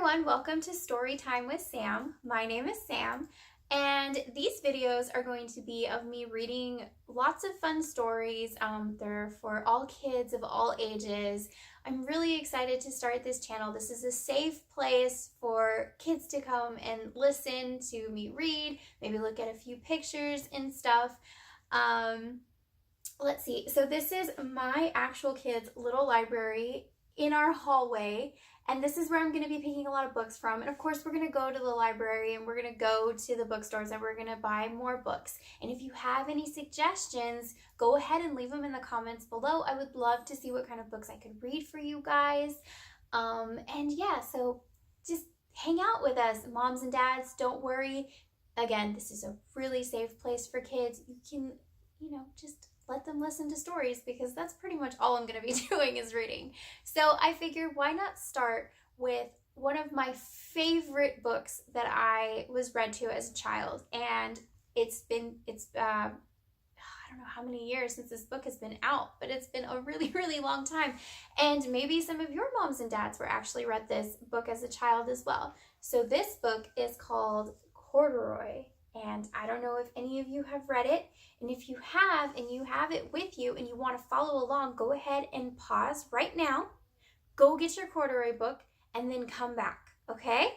everyone, welcome to Story Time with Sam. My name is Sam, and these videos are going to be of me reading lots of fun stories. They're for all kids of all ages. I'm really excited to start this channel. This is a safe place for kids to come and listen to me read, maybe look at a few pictures and stuff. Let's see. So this is my actual kids' little library in our hallway. And this is where I'm going to be picking a lot of books from. And of course, we're going to go to the library and we're going to go to the bookstores and we're going to buy more books. And if you have any suggestions, go ahead and leave them in the comments below. I would love to see what kind of books I could read for you guys. And yeah, so just hang out with us. Moms and dads, don't worry. Again, this is a really safe place for kids. You can, just let them listen to stories because that's pretty much all I'm going to be doing is reading. So I figured why not start with one of my favorite books that I was read to as a child. And it's I don't know how many years since this book has been out, but it's been a really, really long time. And maybe some of your moms and dads were actually read this book as a child as well. So this book is called Corduroy. And I don't know if any of you have read it. And if you have, and you have it with you, and you want to follow along, go ahead and pause right now. Go get your Corduroy book, and then come back, okay?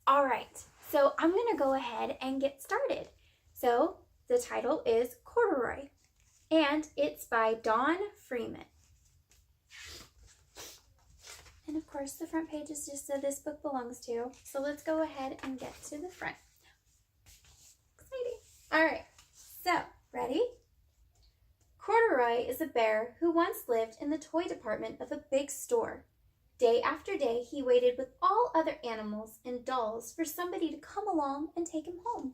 All right, so I'm going to go ahead and get started. So the title is Corduroy, and it's by Dawn Freeman. And of course, the front page is just so this book belongs to. So let's go ahead and get to the front. All right, so ready? Corduroy is a bear who once lived in the toy department of a big store. Day after day, he waited with all other animals and dolls for somebody to come along and take him home.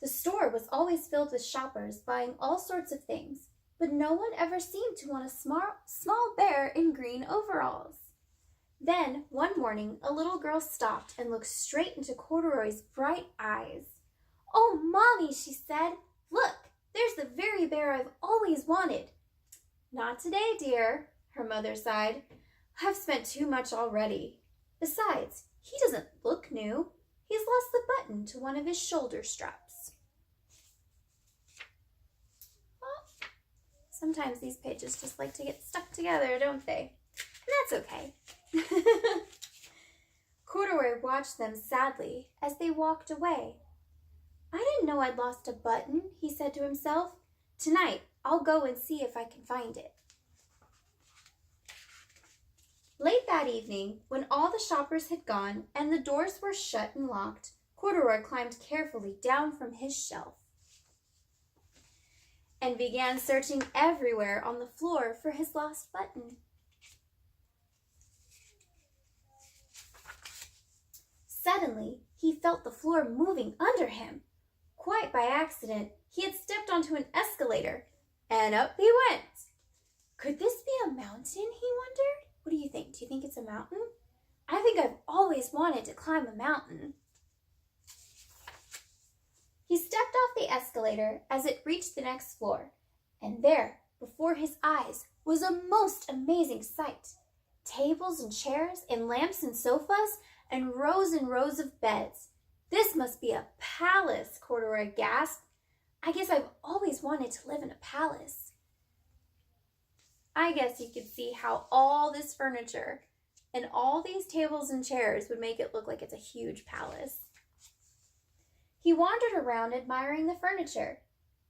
The store was always filled with shoppers buying all sorts of things, but no one ever seemed to want a small bear in green overalls. Then, one morning, a little girl stopped and looked straight into Corduroy's bright eyes. "Oh, Mommy," she said, "look, there's the very bear I've always wanted." "Not today, dear," her mother sighed. "I've spent too much already. Besides, he doesn't look new. He's lost the button to one of his shoulder straps." Well, sometimes these pages just like to get stuck together, don't they? And that's okay. Corduroy watched them sadly as they walked away. "I didn't know I'd lost a button," he said to himself. "Tonight, I'll go and see if I can find it." Late that evening, when all the shoppers had gone and the doors were shut and locked, Corduroy climbed carefully down from his shelf and began searching everywhere on the floor for his lost button. Suddenly, he felt the floor moving under him. Quite by accident, he had stepped onto an escalator, and up he went. Could this be a mountain, he wondered? What do you think? Do you think it's a mountain? I think I've always wanted to climb a mountain. He stepped off the escalator as it reached the next floor, and there, before his eyes, was a most amazing sight. Tables and chairs and lamps and sofas and rows of beds. "This must be a palace," Corduroy gasped. "I guess I've always wanted to live in a palace." I guess you could see how all this furniture and all these tables and chairs would make it look like it's a huge palace. He wandered around admiring the furniture.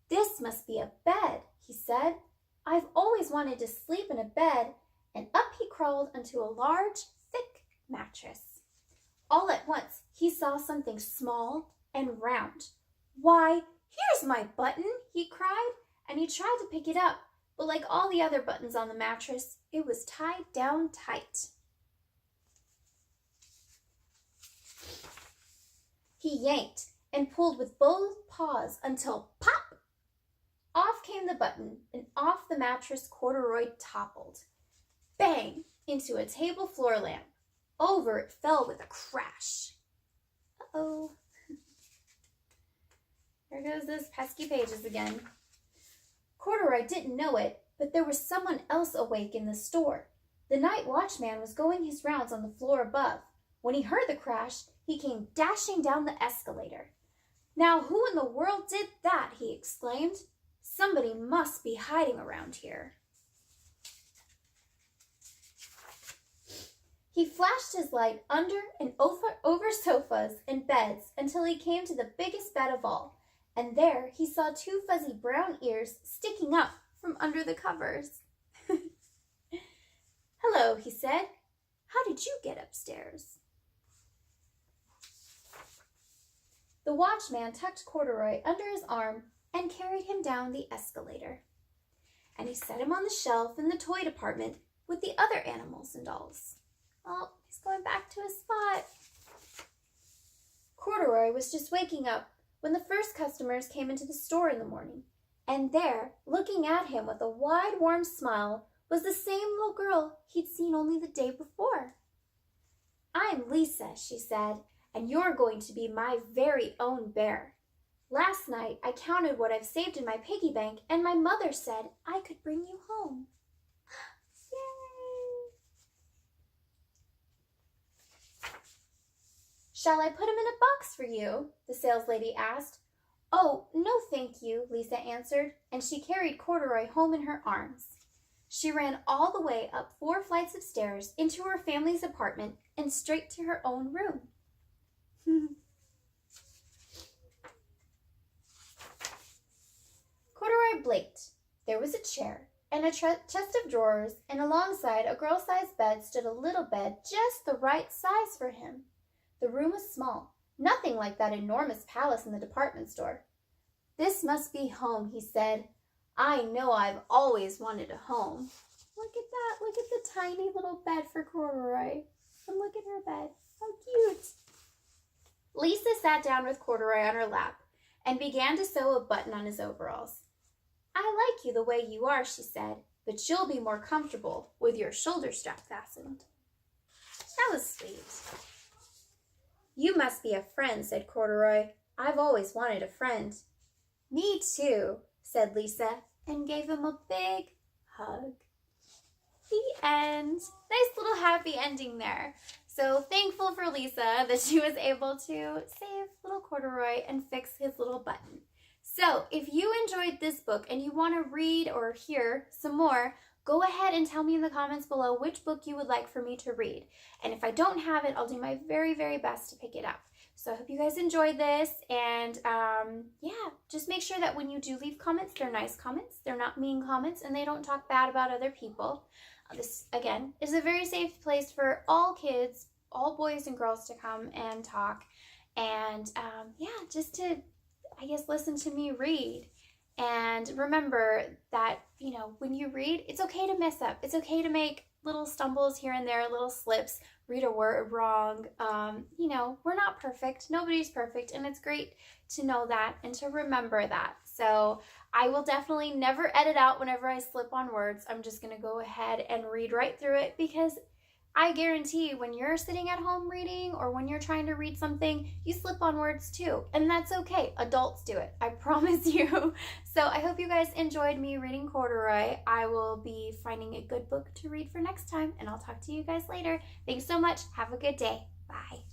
"This must be a bed," he said. "I've always wanted to sleep in a bed," and up he crawled onto a large, thick mattress. All at once, he saw something small and round. "Why, here's my button," he cried, and he tried to pick it up, but like all the other buttons on the mattress, it was tied down tight. He yanked and pulled with both paws until pop! Off came the button, and off the mattress Corduroy toppled. Bang! Into a table floor lamp. Over it fell with a crash. Uh-oh. There goes those pesky pages again. Corduroy didn't know it, but there was someone else awake in the store. The night watchman was going his rounds on the floor above. When he heard the crash, he came dashing down the escalator. "Now who in the world did that?" he exclaimed. "Somebody must be hiding around here." He flashed his light under and over sofas and beds until he came to the biggest bed of all, and there he saw two fuzzy brown ears sticking up from under the covers. "Hello," he said. "How did you get upstairs?" The watchman tucked Corduroy under his arm and carried him down the escalator. And he set him on the shelf in the toy department with the other animals and dolls. Oh, he's going back to his spot. Corduroy was just waking up when the first customers came into the store in the morning. And there, looking at him with a wide, warm smile, was the same little girl he'd seen only the day before. "I'm Lisa," she said, "and you're going to be my very own bear. Last night I counted what I've saved in my piggy bank, and my mother said I could bring you home." Yay! "Shall I put him in a box for you?" the saleslady asked. "Oh, no, thank you," Lisa answered, and she carried Corduroy home in her arms. She ran all the way up 4 flights of stairs into her family's apartment and straight to her own room. Corduroy blinked. There was a chair and a chest of drawers, and alongside a girl-sized bed stood a little bed just the right size for him. The room was small, nothing like that enormous palace in the department store. "This must be home," he said. "I know I've always wanted a home." Look at that. Look at the tiny little bed for Corduroy. And look at her bed. How cute. Lisa sat down with Corduroy on her lap and began to sew a button on his overalls. "I like you the way you are," she said, "but you'll be more comfortable with your shoulder strap fastened." That was sweet. "You must be a friend," said Corduroy. "I've always wanted a friend." "Me too," said Lisa, and gave him a big hug. The end. Nice little happy ending there. So thankful for Lisa that she was able to save little Corduroy and fix his little button. So if you enjoyed this book and you want to read or hear some more, go ahead and tell me in the comments below which book you would like for me to read. And if I don't have it, I'll do my very, very best to pick it up. So I hope you guys enjoyed this, and yeah, just make sure that when you do leave comments, they're nice comments, they're not mean comments, and they don't talk bad about other people. This, again, is a very safe place for all kids, all boys and girls to come and talk, and yeah, just to, I guess, listen to me read. And remember that, you know, when you read, it's okay to mess up. It's okay to make little stumbles here and there, little slips, read a word wrong. You know, we're not perfect. Nobody's perfect. And it's great to know that and to remember that. So I will definitely never edit out whenever I slip on words. I'm just going to go ahead and read right through it, because I guarantee when you're sitting at home reading or when you're trying to read something, you slip on words too. And that's okay. Adults do it. I promise you. So I hope you guys enjoyed me reading Corduroy. I will be finding a good book to read for next time, and I'll talk to you guys later. Thanks so much. Have a good day. Bye.